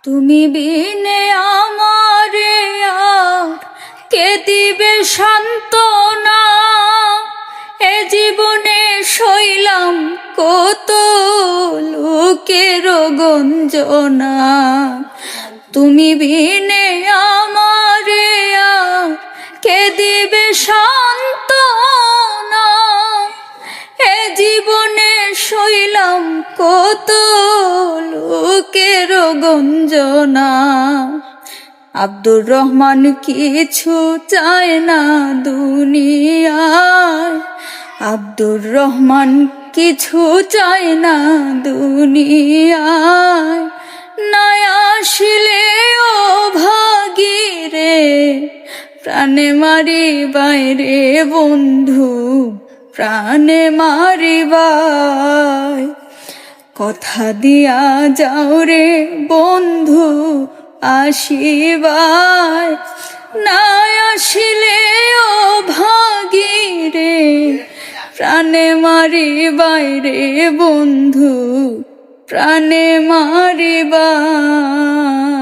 তুমি বিনে আমারে আর কে দিবে সান্ত্বনা, এ জীবনে সইলাম কত লোকের গঞ্জনা। তুমি বিনে আমারে আর কে দিবে সান্ত্বনা, এ জীবনে সইলাম কত লোকের গঞ্জনা। আব্দুর রহমান কিছু চায় না দুনিয়ায়, আব্দুর রহমান কিছু চায় না দুনিয়ায়, না আসলে ও ভাগিরে প্রাণে মারি বাইরে বন্ধু, প্রাণে মারিবাই। কথা দিয়া যাও রে বন্ধু আসিবাই, না আসিলে ও ভাগিরে প্রাণে মারিবাই রে বন্ধু, প্রাণে মারিবাই।